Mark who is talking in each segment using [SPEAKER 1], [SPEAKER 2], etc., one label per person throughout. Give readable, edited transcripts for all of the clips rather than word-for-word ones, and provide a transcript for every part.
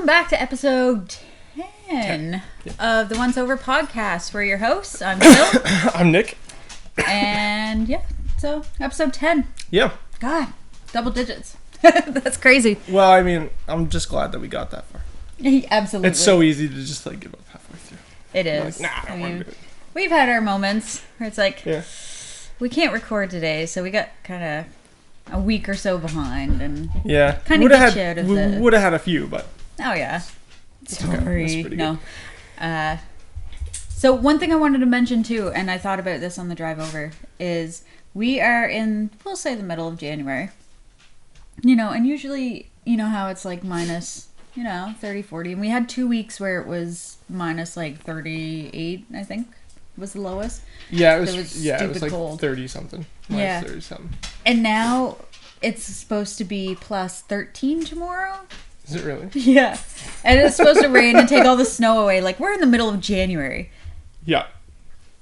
[SPEAKER 1] Welcome back to episode 10 of the Once Over podcast. We're your hosts. I'm Phil.
[SPEAKER 2] I'm Nick.
[SPEAKER 1] And yeah, so episode 10.
[SPEAKER 2] Yeah.
[SPEAKER 1] God, double digits. That's crazy.
[SPEAKER 2] Well, I mean, I'm just glad that we got that far.
[SPEAKER 1] Absolutely.
[SPEAKER 2] It's so easy to just like give up halfway through.
[SPEAKER 1] It is.
[SPEAKER 2] Like, nah, I don't want to do it.
[SPEAKER 1] We've had our moments where it's like,
[SPEAKER 2] yeah,
[SPEAKER 1] we can't record today, so we got kind of a week or so behind, and
[SPEAKER 2] yeah,
[SPEAKER 1] kind of get you out of
[SPEAKER 2] we
[SPEAKER 1] the...
[SPEAKER 2] would have had a few, but
[SPEAKER 1] Oh yeah, sorry,
[SPEAKER 2] okay. That's pretty
[SPEAKER 1] no. So one thing I wanted to mention too, and I thought about this on the drive over, is we are in, we'll say, the middle of January. You know, and usually, you know how it's like minus, 30, 40, and we had 2 weeks where it was minus like 38, I think, was the lowest.
[SPEAKER 2] Yeah, it was like
[SPEAKER 1] cold.
[SPEAKER 2] 30 something.
[SPEAKER 1] Yeah,
[SPEAKER 2] 30 something.
[SPEAKER 1] And now it's supposed to be plus 13 tomorrow.
[SPEAKER 2] Is it really?
[SPEAKER 1] Yeah, and it's supposed to rain and take all the snow away. Like, we're in the middle of January.
[SPEAKER 2] Yeah.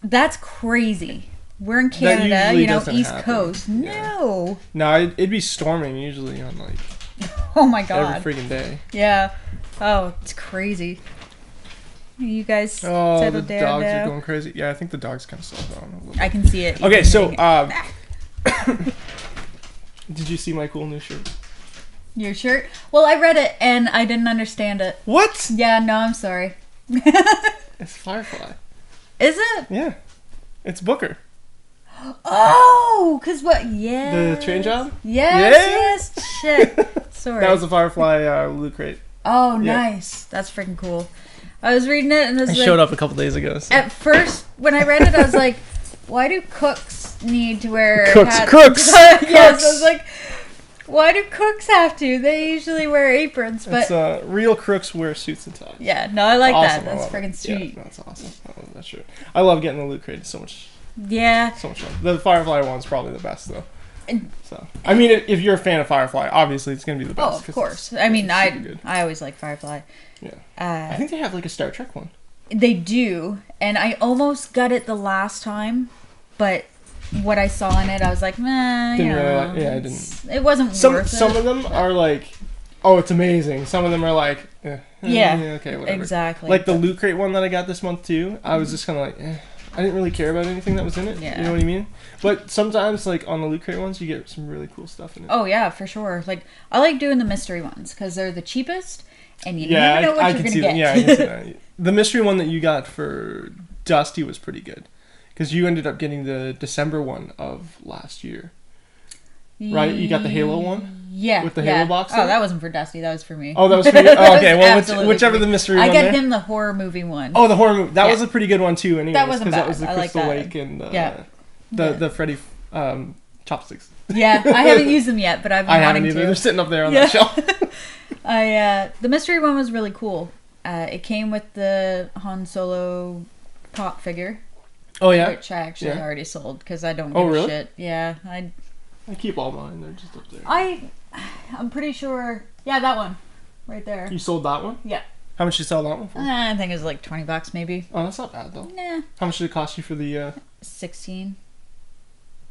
[SPEAKER 1] That's crazy. We're in Canada, East
[SPEAKER 2] happen.
[SPEAKER 1] Coast.
[SPEAKER 2] Yeah.
[SPEAKER 1] No,
[SPEAKER 2] it'd be storming usually on like
[SPEAKER 1] oh my god,
[SPEAKER 2] every freaking day.
[SPEAKER 1] Yeah. Oh, it's crazy. You guys
[SPEAKER 2] settled
[SPEAKER 1] down
[SPEAKER 2] the dogs
[SPEAKER 1] now?
[SPEAKER 2] are going crazy. Yeah, I think the dogs kind of slowed down a little bit.
[SPEAKER 1] I can see it.
[SPEAKER 2] Okay, so did you see my cool new shirt?
[SPEAKER 1] Your shirt? Well, I read it and I didn't understand it.
[SPEAKER 2] What?
[SPEAKER 1] Yeah, no, I'm sorry.
[SPEAKER 2] It's Firefly.
[SPEAKER 1] Is it?
[SPEAKER 2] Yeah. It's Booker.
[SPEAKER 1] Oh, because what? Yeah.
[SPEAKER 2] The train job?
[SPEAKER 1] Yes, shit. Sorry.
[SPEAKER 2] That was a Firefly loot crate.
[SPEAKER 1] Oh,
[SPEAKER 2] Yeah.
[SPEAKER 1] Nice. That's freaking cool. I was reading it and it was
[SPEAKER 2] Showed up a couple days ago. So.
[SPEAKER 1] At first, when I read it, I was like, why do cooks need to wear hats?
[SPEAKER 2] Crooks!
[SPEAKER 1] Yes, I was like, why do cooks have to? They usually wear aprons, but...
[SPEAKER 2] It's, real crooks wear suits and ties.
[SPEAKER 1] Yeah, no, I like
[SPEAKER 2] Awesome,
[SPEAKER 1] that. That's freaking sweet.
[SPEAKER 2] Yeah, that's awesome. I love that shirt. I love getting the loot crate. It's so much fun. The Firefly one's probably the best, though. So, I mean, if you're a fan of Firefly, obviously it's going to be the best.
[SPEAKER 1] Oh, of course. I mean, I always like Firefly.
[SPEAKER 2] Yeah. I think they have like a Star Trek one.
[SPEAKER 1] They do, and I almost got it the last time, but what I saw in it, I was like, I didn't. It wasn't worth it.
[SPEAKER 2] Some of them are like, oh, it's amazing. Some of them are like, okay, whatever.
[SPEAKER 1] Exactly.
[SPEAKER 2] Like the loot crate one that I got this month too. I was just kind of like, I didn't really care about anything that was in it.
[SPEAKER 1] Yeah.
[SPEAKER 2] You know what I mean? But sometimes, like on the loot crate ones, you get some really cool stuff in it.
[SPEAKER 1] Oh yeah, for sure. Like, I like doing the mystery ones because they're the cheapest, and you never know what you're gonna get.
[SPEAKER 2] Yeah, I can see that. The mystery one that you got for Dusty was pretty good. Because you ended up getting the December one of last year. Right? You got the Halo one?
[SPEAKER 1] Yeah.
[SPEAKER 2] With the Halo box?
[SPEAKER 1] Oh, that wasn't for Dusty. That was for me.
[SPEAKER 2] Oh, that was for you? Oh, okay. Well, whichever the mystery one
[SPEAKER 1] I got
[SPEAKER 2] there.
[SPEAKER 1] him the horror movie one.
[SPEAKER 2] Oh, the horror movie. That was a pretty good one, too, anyways.
[SPEAKER 1] That wasn't bad.
[SPEAKER 2] That was the Crystal Lake and the Freddy chopsticks.
[SPEAKER 1] Yeah, I haven't used them yet, but I've been wanting to.
[SPEAKER 2] They're sitting up there on that shelf.
[SPEAKER 1] The mystery one was really cool. It came with the Han Solo pop figure.
[SPEAKER 2] Oh, yeah?
[SPEAKER 1] Which I actually already sold because I don't give a shit. Yeah. I
[SPEAKER 2] keep all mine. They're just up there.
[SPEAKER 1] I'm pretty sure. Yeah, that one. Right there.
[SPEAKER 2] You sold that one?
[SPEAKER 1] Yeah.
[SPEAKER 2] How much did you sell that one for?
[SPEAKER 1] I think it was like $20 maybe.
[SPEAKER 2] Oh, that's not bad, though.
[SPEAKER 1] Nah.
[SPEAKER 2] How much did it cost you for the...
[SPEAKER 1] 16.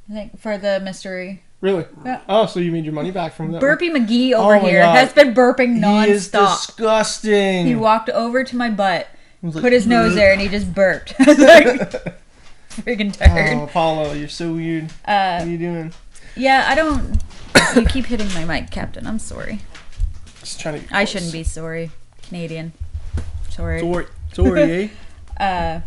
[SPEAKER 1] I think for the mystery.
[SPEAKER 2] Really?
[SPEAKER 1] Yeah.
[SPEAKER 2] Oh, so you made your money back from that
[SPEAKER 1] Burpee McGee over here has been burping nonstop.
[SPEAKER 2] He is disgusting.
[SPEAKER 1] He walked over to my butt,
[SPEAKER 2] like,
[SPEAKER 1] put his nose there, and he just burped. I was like... Freaking tired.
[SPEAKER 2] Oh, Apollo, you're so weird. What are you doing?
[SPEAKER 1] Yeah, I don't... You keep hitting my mic, Captain. I'm sorry.
[SPEAKER 2] Just trying to...
[SPEAKER 1] I shouldn't be sorry. Canadian. Sorry.
[SPEAKER 2] Sorry, eh?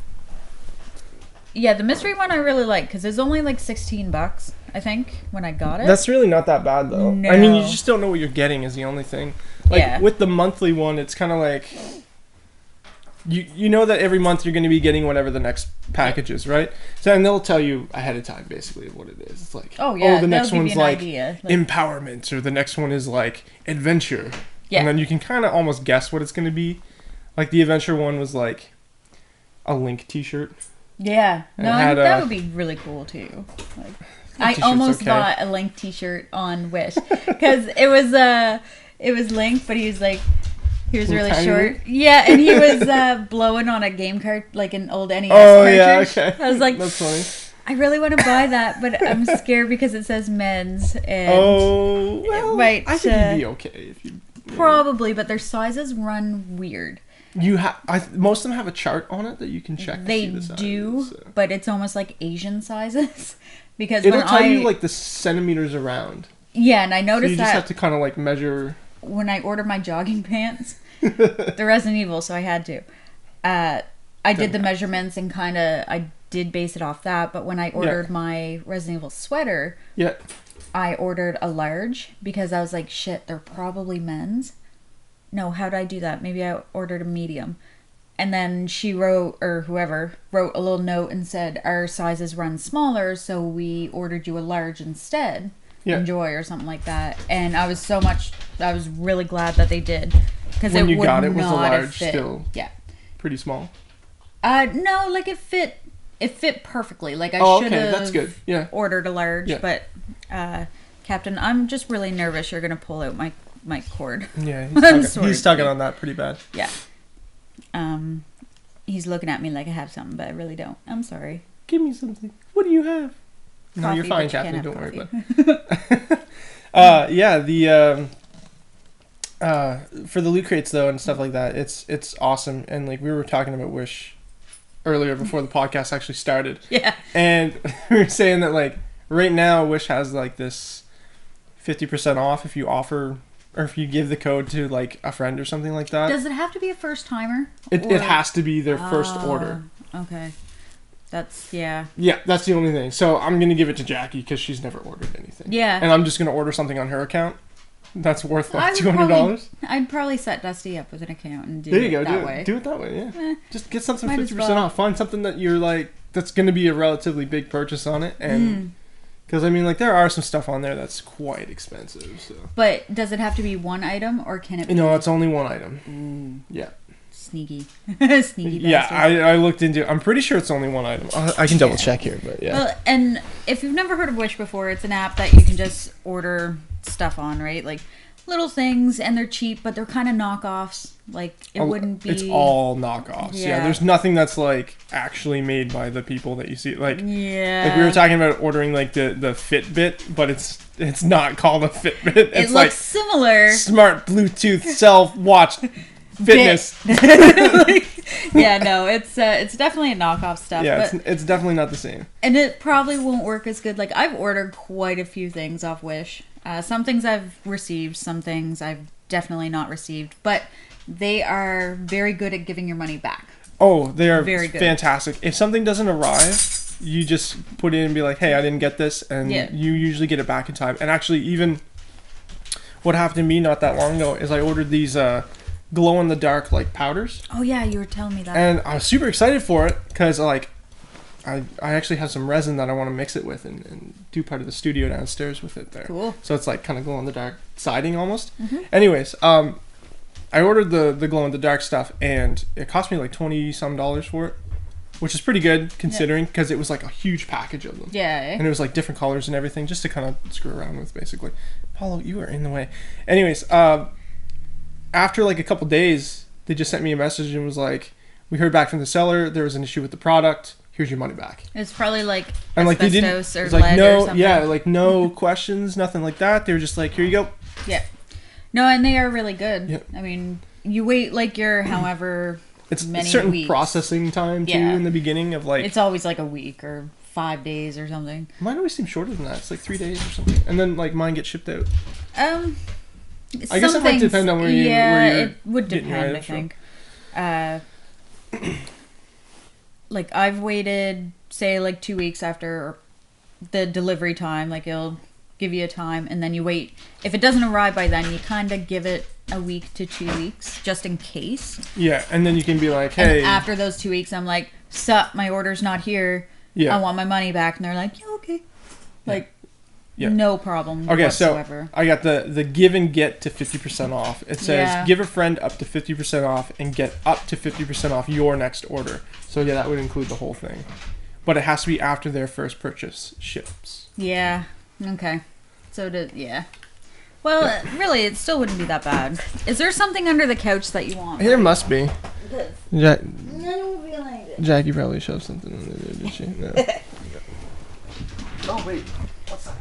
[SPEAKER 1] Yeah, the mystery one I really like because it's only like $16, I think, when I got it.
[SPEAKER 2] That's really not that bad, though.
[SPEAKER 1] No.
[SPEAKER 2] I mean, you just don't know what you're getting is the only thing. Like, with the monthly one, it's kind of like... You know that every month you're going to be getting whatever the next package is, right? So, and they'll tell you ahead of time, basically, what it is. It's like, the next one's like empowerment, or the next one is like adventure. Yeah. And then you can kind of almost guess what it's going to be. Like, the adventure one was like a Link t-shirt.
[SPEAKER 1] Yeah. No, I think that would be really cool, too. Like, I almost bought a Link t-shirt on Wish. Because it was Link, but he was like... He was really short. Yeah, and he was blowing on a game card, like an old NES cartridge.
[SPEAKER 2] Yeah, okay.
[SPEAKER 1] I was like,
[SPEAKER 2] that's funny.
[SPEAKER 1] I really want to buy that, but I'm scared because it says men's. And
[SPEAKER 2] well, I think you'd be okay if you
[SPEAKER 1] Probably, but their sizes run weird.
[SPEAKER 2] Most of them have a chart on it that you can check.
[SPEAKER 1] They
[SPEAKER 2] to see the
[SPEAKER 1] do,
[SPEAKER 2] sizes, so.
[SPEAKER 1] but it's almost like Asian sizes because
[SPEAKER 2] it'll tell you like the centimeters around.
[SPEAKER 1] Yeah, and I noticed
[SPEAKER 2] so you just have to kind of like measure.
[SPEAKER 1] When I ordered my jogging pants, they're Resident Evil, so I had to. I did the measurements and I did base it off that. But when I ordered my Resident Evil sweater, I ordered a large because I was like, shit, they're probably men's. No, how did I do that? Maybe I ordered a medium. And then she wrote, or whoever, wrote a little note and said, our sizes run smaller, so we ordered you a large instead. Yeah. Enjoy, or something like that. And I was really glad that they did. Because
[SPEAKER 2] when you got it, was the large still pretty small?
[SPEAKER 1] No, like it fit perfectly. Like I should have
[SPEAKER 2] that's good. Yeah.
[SPEAKER 1] ordered a large, but Captain, I'm just really nervous you're going to pull out my cord.
[SPEAKER 2] Yeah, he's tugging on that pretty bad.
[SPEAKER 1] Yeah. He's looking at me like I have something, but I really don't. I'm sorry.
[SPEAKER 2] Give me something. What do you have?
[SPEAKER 1] Coffee,
[SPEAKER 2] no, you're fine, Captain. Don't worry about it. For the loot crates though and stuff like that, it's awesome. And like we were talking about Wish earlier before the podcast actually started.
[SPEAKER 1] Yeah.
[SPEAKER 2] And we were saying that like right now Wish has like this 50% off if you offer. Or if you give the code to, like, a friend or something like that.
[SPEAKER 1] Does it have to be a first-timer?
[SPEAKER 2] It has to be their first order.
[SPEAKER 1] Okay. Yeah,
[SPEAKER 2] that's the only thing. So I'm going to give it to Jackie because she's never ordered anything.
[SPEAKER 1] Yeah.
[SPEAKER 2] And I'm just going to order something on her account. That's worth, like, $200.
[SPEAKER 1] I'd probably set Dusty up with an account and do
[SPEAKER 2] there you go,
[SPEAKER 1] it that way.
[SPEAKER 2] Do it that way, yeah. Just get something 50% off. Find something that you're, like, that's going to be a relatively big purchase on it. And... Because, I mean, like, there are some stuff on there that's quite expensive, so...
[SPEAKER 1] But does it have to be one item, or can it be...
[SPEAKER 2] No, it's only one item. Yeah.
[SPEAKER 1] Sneaky. Sneaky bastard.
[SPEAKER 2] Yeah, I looked into... I'm pretty sure it's only one item. I can double check here, but yeah.
[SPEAKER 1] Well, and if you've never heard of Wish before, it's an app that you can just order stuff on, right? Like, little things, and they're cheap, but they're kind of knockoffs. Like, it wouldn't be...
[SPEAKER 2] It's all knockoffs. Yeah, there's nothing that's, like, actually made by the people that you see. Like, like we were talking about ordering, like, the Fitbit, but it's not called a Fitbit. It's
[SPEAKER 1] it looks
[SPEAKER 2] like
[SPEAKER 1] similar.
[SPEAKER 2] Smart Bluetooth self-watch fitness.
[SPEAKER 1] Yeah, no, it's definitely a knockoff stuff.
[SPEAKER 2] Yeah, but it's definitely not the same.
[SPEAKER 1] And it probably won't work as good. Like, I've ordered quite a few things off Wish. Some things I've received, some things I've definitely not received. But they are very good at giving your money back.
[SPEAKER 2] Oh, they are
[SPEAKER 1] very good.
[SPEAKER 2] Fantastic. If something doesn't arrive, you just put in and be like, hey, I didn't get this. And you usually get it back in time. And actually, even what happened to me not that long ago is I ordered these glow-in-the-dark, like, powders.
[SPEAKER 1] Oh, yeah, you were telling me that.
[SPEAKER 2] And I was super excited for it because, like, I actually have some resin that I want to mix it with and do part of the studio downstairs with it there.
[SPEAKER 1] Cool.
[SPEAKER 2] So it's like kind of glow-in-the-dark siding almost. Mm-hmm. Anyways, I ordered the glow-in-the-dark stuff and it cost me like $20-some for it, which is pretty good considering because it was like a huge package of them.
[SPEAKER 1] Yeah.
[SPEAKER 2] And it was like different colors and everything just to kind of screw around with basically. Paulo, you are in the way. Anyways, after like a couple days, they just sent me a message and was like, we heard back from the seller, there was an issue with the product. Here's your money back.
[SPEAKER 1] It's probably like
[SPEAKER 2] asbestos
[SPEAKER 1] or lead or something.
[SPEAKER 2] Yeah, like no questions, nothing like that. They were just like, here you go.
[SPEAKER 1] Yeah. No, and they are really good.
[SPEAKER 2] Yep.
[SPEAKER 1] I mean, you wait like your however many
[SPEAKER 2] certain
[SPEAKER 1] weeks.
[SPEAKER 2] Processing time too in the beginning of like...
[SPEAKER 1] It's always like a week or 5 days or something.
[SPEAKER 2] Mine always seems shorter than that. It's like 3 days or something. And then like mine gets shipped out.
[SPEAKER 1] I
[SPEAKER 2] guess it might depend on where you...
[SPEAKER 1] it would depend, I think. Like, I've waited, say, like 2 weeks after the delivery time. Like, it'll give you a time, and then you wait. If it doesn't arrive by then, you kind of give it a week to 2 weeks, just in case.
[SPEAKER 2] Yeah, and then you can be like, hey...
[SPEAKER 1] And after those 2 weeks, I'm like, sup, my order's not here. Yeah. I want my money back. And they're like, yeah, okay. Like... Yeah. No problem whatsoever.
[SPEAKER 2] So I got the give and get to 50% off. It says give a friend up to 50% off and get up to 50% off your next order. So yeah, that would include the whole thing. But it has to be after their first purchase ships.
[SPEAKER 1] Yeah. Okay. So Well, really, it still wouldn't be that bad. Is there something under the couch that you want?
[SPEAKER 2] There must be.
[SPEAKER 1] I don't realize it.
[SPEAKER 2] Jackie probably shoved something under there, did she? No. Oh, wait. What's that?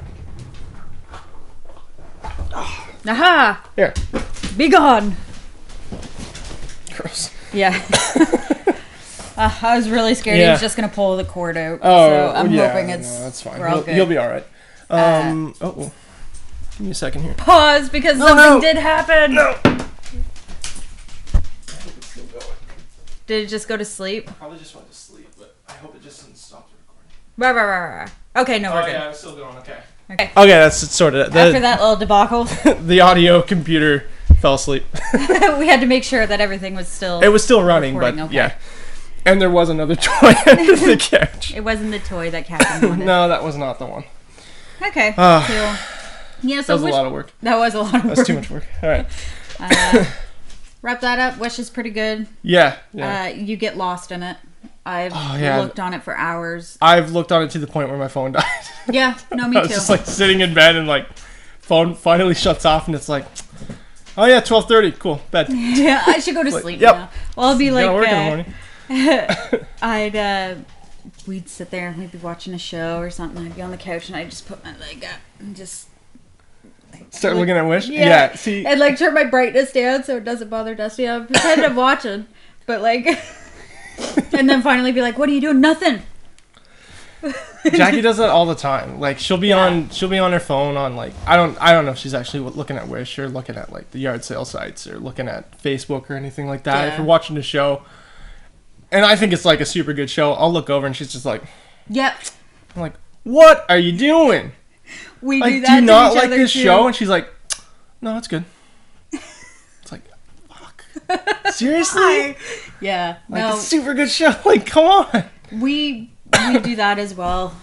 [SPEAKER 1] Aha!
[SPEAKER 2] Here.
[SPEAKER 1] Be gone.
[SPEAKER 2] Gross.
[SPEAKER 1] Yeah. I was really scared he was just going to pull the cord out.
[SPEAKER 2] Oh,
[SPEAKER 1] so I'm
[SPEAKER 2] yeah,
[SPEAKER 1] hoping it's...
[SPEAKER 2] No, that's fine.
[SPEAKER 1] We're all good.
[SPEAKER 2] He'll be all right. Give me a second here.
[SPEAKER 1] Pause, because something did happen.
[SPEAKER 2] No.
[SPEAKER 1] Did it just go to sleep?
[SPEAKER 2] Probably just went to sleep, but I hope it just didn't stop the recording.
[SPEAKER 1] Okay, no, we're good.
[SPEAKER 2] Yeah, it's still going. Okay.
[SPEAKER 1] Okay,
[SPEAKER 2] that's sort of...
[SPEAKER 1] after that little debacle,
[SPEAKER 2] the audio computer fell asleep.
[SPEAKER 1] we had to make sure that everything was still...
[SPEAKER 2] It was still running, but
[SPEAKER 1] okay.
[SPEAKER 2] yeah. And there was another toy under the couch.
[SPEAKER 1] It wasn't the toy that Captain wanted.
[SPEAKER 2] No, that was not the one.
[SPEAKER 1] Okay, cool. Yeah, so
[SPEAKER 2] that was a lot of work.
[SPEAKER 1] That was a lot of work.
[SPEAKER 2] That's too much work. All right.
[SPEAKER 1] Wrap that up. Wish is pretty good.
[SPEAKER 2] Yeah.
[SPEAKER 1] You get lost in it. I've looked on it for hours.
[SPEAKER 2] I've looked on it to the point where my phone died.
[SPEAKER 1] Yeah, no, me
[SPEAKER 2] I
[SPEAKER 1] too.
[SPEAKER 2] was just like sitting in bed and like phone finally shuts off and it's like, oh yeah, 12:30, cool, bed.
[SPEAKER 1] Yeah, I should go to sleep
[SPEAKER 2] yep.
[SPEAKER 1] now. Well, I'll be like,
[SPEAKER 2] work in the
[SPEAKER 1] morning. We'd sit there and we'd be watching a show or something. I'd be on the couch and I'd just put my leg up and just
[SPEAKER 2] start looking at Wish.
[SPEAKER 1] Yeah.
[SPEAKER 2] See,
[SPEAKER 1] and like turn my brightness down so it doesn't bother Dusty. I'm pretending I'm watching, but like, and then finally be like, "What are you doing? Nothing."
[SPEAKER 2] Jackie does that all the time. Like she'll be on her phone on like I don't know if she's actually looking at Wish or looking at like the yard sale sites or looking at Facebook or anything like that. If we're watching a show, and I think it's like a super good show, I'll look over and she's just like,
[SPEAKER 1] "Yep."
[SPEAKER 2] I'm like, "What are you doing?
[SPEAKER 1] We
[SPEAKER 2] like,
[SPEAKER 1] do that.
[SPEAKER 2] Do you
[SPEAKER 1] to
[SPEAKER 2] not
[SPEAKER 1] each
[SPEAKER 2] like
[SPEAKER 1] other
[SPEAKER 2] this
[SPEAKER 1] too.
[SPEAKER 2] show?" And she's like, "No, it's good." It's like, fuck. Seriously?
[SPEAKER 1] Yeah.
[SPEAKER 2] Like
[SPEAKER 1] no.
[SPEAKER 2] it's a super good show. Like, come on.
[SPEAKER 1] We do that as well.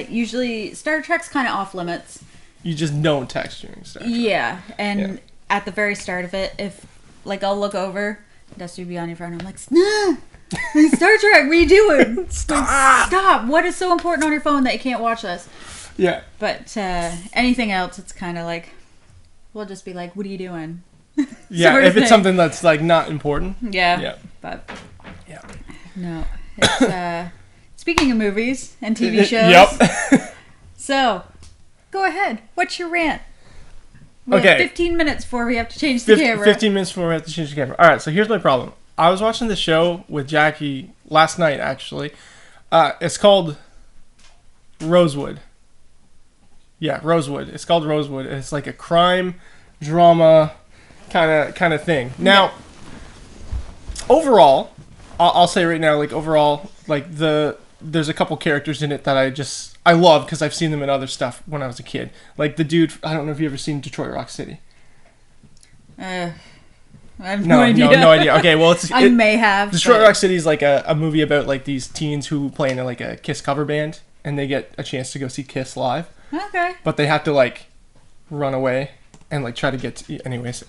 [SPEAKER 1] Usually Star Trek's kind of off limits.
[SPEAKER 2] You just don't text during Star Trek.
[SPEAKER 1] Yeah, and at the very start of it, if like I'll look over, Dusty will be on your phone. I'm like, nah, Star Trek, what are you doing?
[SPEAKER 2] Stop!
[SPEAKER 1] Like, stop! What is so important on your phone that you can't watch this?
[SPEAKER 2] Yeah.
[SPEAKER 1] But anything else, it's kind of like we'll just be like, what are you doing?
[SPEAKER 2] Yeah, if it's something that's like not important.
[SPEAKER 1] Yeah.
[SPEAKER 2] Yeah.
[SPEAKER 1] But
[SPEAKER 2] yeah.
[SPEAKER 1] No. It's speaking of movies and TV shows.
[SPEAKER 2] Yep.
[SPEAKER 1] So, go ahead. What's your rant? We have 15 minutes before we have to change the camera.
[SPEAKER 2] 15 minutes before we have to change the camera. All right, so here's my problem. I was watching the show with Jackie last night, actually. It's called Rosewood. Yeah, Rosewood. It's called Rosewood. It's like a crime drama kind of thing. Now, overall, I'll say right now, like overall, like there's a couple characters in it that I love because I've seen them in other stuff when I was a kid. Like the dude, I don't know if you've ever seen Detroit Rock City.
[SPEAKER 1] I have no idea.
[SPEAKER 2] No idea. Okay, well,
[SPEAKER 1] I may have.
[SPEAKER 2] Detroit Rock City is like a movie about like these teens who play in like a Kiss cover band and they get a chance to go see Kiss live.
[SPEAKER 1] Okay.
[SPEAKER 2] But they have to like run away and like try to get to, anyways.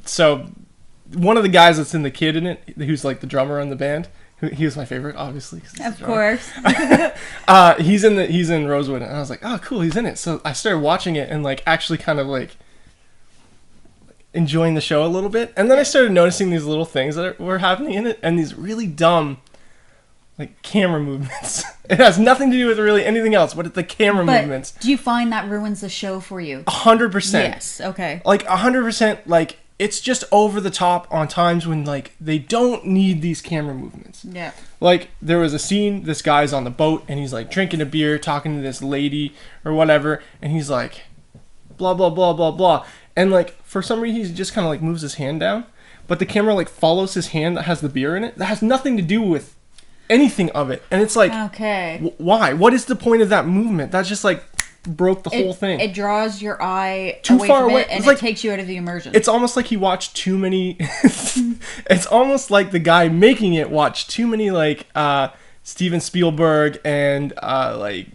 [SPEAKER 2] So one of the guys that's in the kid in it, who's like the drummer in the band, he was my favorite, obviously.
[SPEAKER 1] Of course.
[SPEAKER 2] He's in Rosewood, and I was like, oh, cool, he's in it. So I started watching it and like actually kind of like enjoying the show a little bit, and then I started noticing these little things that were happening in it, and these really dumb like camera movements. It has nothing to do with really anything else, but it's the camera movements.
[SPEAKER 1] Do you find that ruins the show for you?
[SPEAKER 2] 100%.
[SPEAKER 1] Yes. Okay.
[SPEAKER 2] Like 100%. Like it's just over the top on times when like they don't need these camera movements.
[SPEAKER 1] Yeah.
[SPEAKER 2] Like there was a scene. This guy's on the boat and he's like drinking a beer, talking to this lady or whatever, and he's like, blah blah blah blah blah, and like for some reason he just kind of like moves his hand down, but the camera like follows his hand that has the beer in it. That has nothing to do with anything of it, and it's like,
[SPEAKER 1] okay,
[SPEAKER 2] why? What is the point of that movement? That just like broke the whole thing.
[SPEAKER 1] It draws your eye
[SPEAKER 2] too
[SPEAKER 1] away
[SPEAKER 2] far
[SPEAKER 1] from
[SPEAKER 2] away,
[SPEAKER 1] it, and
[SPEAKER 2] like,
[SPEAKER 1] it takes you out of the immersion.
[SPEAKER 2] It's almost like he watched too many. It's almost like the guy making it watched too many like Steven Spielberg and Martin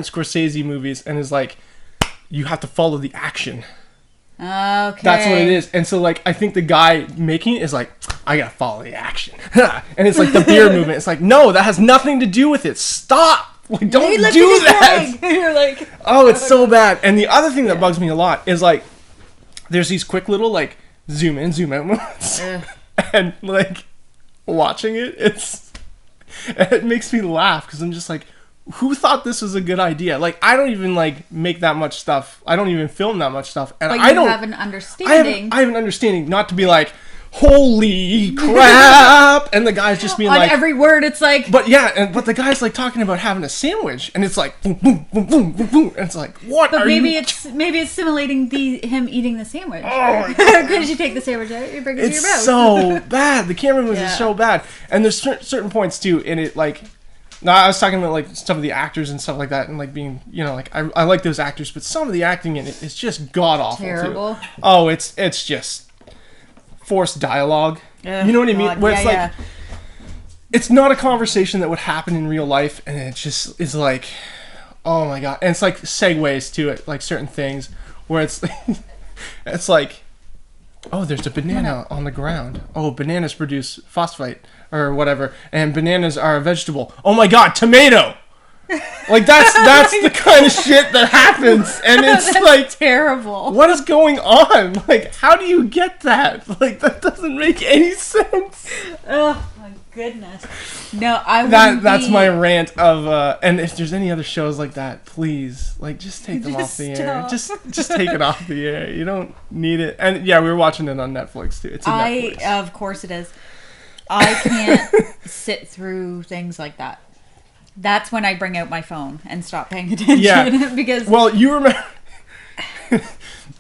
[SPEAKER 2] Scorsese movies, and is like, you have to follow the action.
[SPEAKER 1] Okay.
[SPEAKER 2] That's what it is. And so like I think the guy making it is like, I gotta follow the action. And it's like the beer movement. It's like, no, that has nothing to do with it. Stop. Like, don't do that.
[SPEAKER 1] You're like,
[SPEAKER 2] oh, it's so bad. And the other thing that bugs me a lot is like there's these quick little like zoom in, zoom out moments. And like watching it, it makes me laugh because I'm just like, who thought this was a good idea? Like, I don't even like make that much stuff. I don't even film that much stuff, and
[SPEAKER 1] but
[SPEAKER 2] I don't
[SPEAKER 1] have an understanding.
[SPEAKER 2] I have an understanding not to be like, holy crap, and the guy's just being
[SPEAKER 1] on
[SPEAKER 2] like
[SPEAKER 1] every word. It's like,
[SPEAKER 2] but the guy's like talking about having a sandwich, and it's like boom, boom, boom, boom, boom, boom, and it's like, what?
[SPEAKER 1] But
[SPEAKER 2] are
[SPEAKER 1] maybe
[SPEAKER 2] you...
[SPEAKER 1] it's simulating him eating the sandwich.
[SPEAKER 2] Oh my God.
[SPEAKER 1] Because you take the sandwich out, you bring it to your mouth.
[SPEAKER 2] It's so bad. The camera moves is so bad, and there's certain points too in it. Like, now I was talking about like some of the actors and stuff like that, and like being, you know, like I like those actors, but some of the acting in it is just god awful. Terrible. Too. Oh, it's just forced dialogue. You know what I mean? Where it's like, it's not a conversation that would happen in real life, and it just is like, oh my God. And it's like segues to it, like certain things where it's it's like, oh, there's a banana on the ground. Oh, bananas produce phosphate or whatever, and bananas are a vegetable. Oh my God, tomato. Like that's the kind of shit that happens, and it's like
[SPEAKER 1] terrible.
[SPEAKER 2] What is going on? Like, how do you get that? Like, that doesn't make any sense.
[SPEAKER 1] Oh my goodness. No,
[SPEAKER 2] that's my rant of and if there's any other shows like that, please, like, just take them off the air. Just take it off the air. You don't need it. And yeah, we were watching it on Netflix too. It's Netflix.
[SPEAKER 1] Of course it is. I can't sit through things like that. That's when I bring out my phone and stop paying attention.
[SPEAKER 2] Yeah.
[SPEAKER 1] Because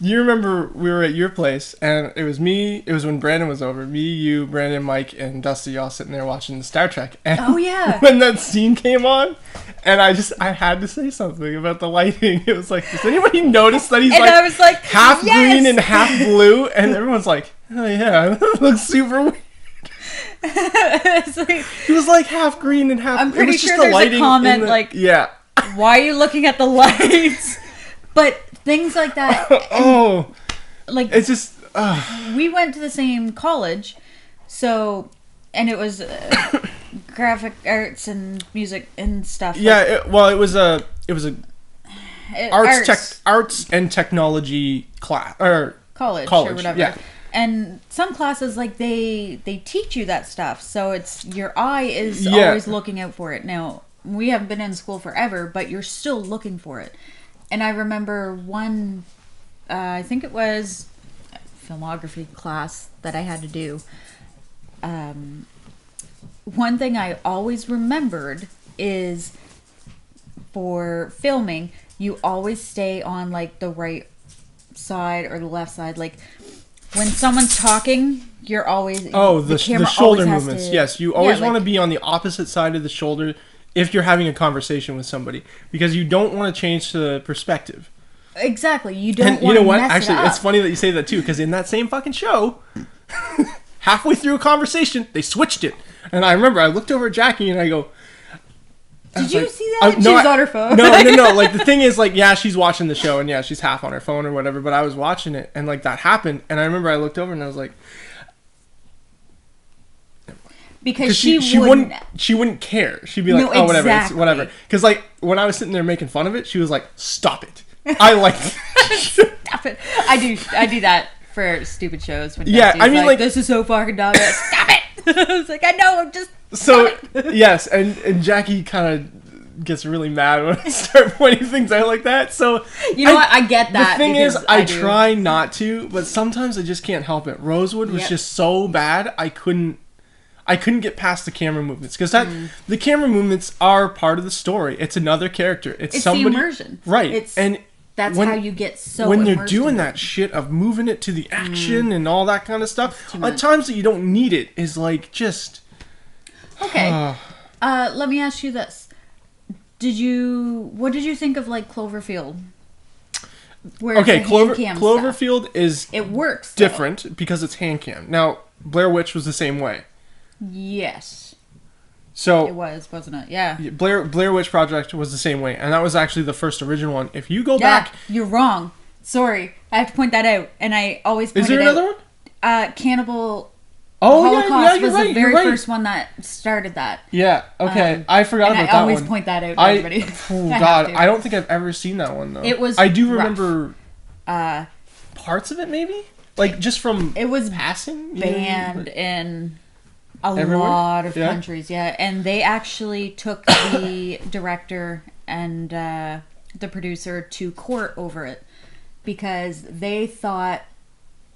[SPEAKER 2] you remember we were at your place, and it was when Brandon was over. Me, you, Brandon, Mike, and Dusty all sitting there watching the Star Trek. And
[SPEAKER 1] oh yeah.
[SPEAKER 2] When that scene came on, and I had to say something about the lighting. It was like, does anybody notice that he's
[SPEAKER 1] I was like,
[SPEAKER 2] half green and half blue? And everyone's like, oh yeah, that looks super weird.
[SPEAKER 1] Like,
[SPEAKER 2] he was like half green and half.
[SPEAKER 1] I'm pretty
[SPEAKER 2] sure
[SPEAKER 1] there's a comment like,
[SPEAKER 2] yeah,
[SPEAKER 1] why are you looking at the lights? But things like that. Like,
[SPEAKER 2] it's just.
[SPEAKER 1] We went to the same college, so, and it was graphic arts and music and stuff.
[SPEAKER 2] Yeah, it was a arts and technology class or college
[SPEAKER 1] or whatever. Yeah. And some classes, like, they teach you that stuff, so it's your eye is always looking out for it. Now, we haven't been in school forever, but you're still looking for it. And I remember one, I think it was a filmography class that I had to do. One thing I always remembered is for filming, you always stay on, like, the right side or the left side, like. When someone's talking, you're always...
[SPEAKER 2] Oh, the shoulder movements. Yes, you always want to be on the opposite side of the shoulder if you're having a conversation with somebody. Because you don't want to change the perspective.
[SPEAKER 1] Exactly. You don't want to
[SPEAKER 2] you know what? Actually, it's funny that you say that too. Because in that same fucking show, halfway through a conversation, they switched it. And I remember I looked over at Jackie and I go...
[SPEAKER 1] Did you see that? She was on her phone.
[SPEAKER 2] No. Like, the thing is, like, yeah, she's watching the show, and yeah, she's half on her phone or whatever, but I was watching it, and, like, that happened, and I remember I looked over, and I was like...
[SPEAKER 1] Because
[SPEAKER 2] she wouldn't care. She'd be like, oh, whatever, it's whatever. Because, like, when I was sitting there making fun of it, she was like, stop it. I like it.
[SPEAKER 1] Stop it. I do that for stupid shows. When I mean, like, this is so fucking dumb. Stop it. I was like, I know, I'm just...
[SPEAKER 2] So, yes, and Jackie kind of gets really mad when I start pointing things out like that. So,
[SPEAKER 1] you know what? I get that.
[SPEAKER 2] The thing is, I try not to, but sometimes I just can't help it. Rosewood was just so bad, I couldn't get past the camera movements. Because the camera movements are part of the story. It's another character. It's somebody,
[SPEAKER 1] the immersion.
[SPEAKER 2] Right.
[SPEAKER 1] That's how you get so
[SPEAKER 2] when they're doing that shit of moving it to the action and all that kind of stuff. At times that you don't need it is like just...
[SPEAKER 1] Okay. Let me ask you this. What did you think of, like, Cloverfield?
[SPEAKER 2] Cloverfield is...
[SPEAKER 1] It works.
[SPEAKER 2] Different because it's hand cam. Now, Blair Witch was the same way.
[SPEAKER 1] Yes.
[SPEAKER 2] So
[SPEAKER 1] it was, wasn't it? Yeah.
[SPEAKER 2] Blair Witch Project was the same way, and that was actually the first original one. If you go back...
[SPEAKER 1] You're wrong. Sorry. I have to point that out, and I always point it out.
[SPEAKER 2] Is there another one?
[SPEAKER 1] Cannibal...
[SPEAKER 2] Holocaust
[SPEAKER 1] was the very first one that started that.
[SPEAKER 2] Yeah, okay. I forgot about that one. I
[SPEAKER 1] always point that out to everybody.
[SPEAKER 2] Oh, God. I don't think I've ever seen that one, though.
[SPEAKER 1] It was
[SPEAKER 2] I do remember parts of it, maybe? Like, just from
[SPEAKER 1] it was
[SPEAKER 2] passing?
[SPEAKER 1] banned in
[SPEAKER 2] everywhere?
[SPEAKER 1] lot of countries, yeah. And they actually took the director and the producer to court over it because they thought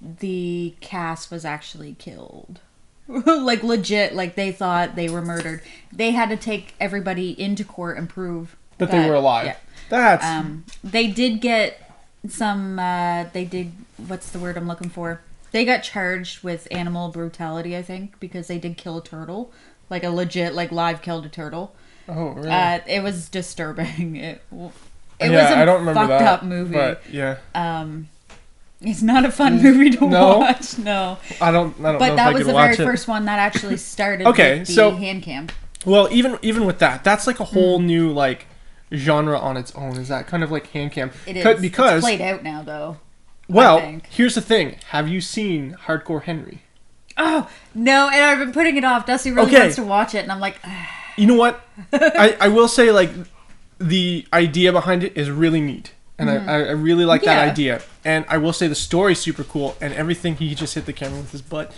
[SPEAKER 1] the cast was actually killed. Like legit, like they thought they were murdered. They had to take everybody into court and prove
[SPEAKER 2] that they were alive.
[SPEAKER 1] Yeah.
[SPEAKER 2] That's
[SPEAKER 1] they did get some what's the word I'm looking for? They got charged with animal brutality, I think, because they did kill a turtle. Like a legit, like live killed a turtle.
[SPEAKER 2] Oh, really?
[SPEAKER 1] It was disturbing. It was
[SPEAKER 2] I don't remember
[SPEAKER 1] fucked
[SPEAKER 2] that,
[SPEAKER 1] up movie.
[SPEAKER 2] But yeah.
[SPEAKER 1] It's not a fun movie to watch. No.
[SPEAKER 2] I don't know.
[SPEAKER 1] But
[SPEAKER 2] if
[SPEAKER 1] that
[SPEAKER 2] I
[SPEAKER 1] was
[SPEAKER 2] could
[SPEAKER 1] the
[SPEAKER 2] watch
[SPEAKER 1] very
[SPEAKER 2] it.
[SPEAKER 1] first one that actually started
[SPEAKER 2] Okay,
[SPEAKER 1] with the
[SPEAKER 2] so
[SPEAKER 1] hand cam.
[SPEAKER 2] Well, even with that's like a whole new like genre on its own. Is that kind of like hand cam?
[SPEAKER 1] It is.
[SPEAKER 2] Because
[SPEAKER 1] it's played out now, though.
[SPEAKER 2] Well, here's the thing. Have you seen Hardcore Henry?
[SPEAKER 1] Oh, no, and I've been putting it off. Dusty really wants to watch it, and I'm like...
[SPEAKER 2] You know what? I will say, like, the idea behind it is really neat. And I really like that idea. And I will say the story's super cool, and everything, he just hit the camera with his butt.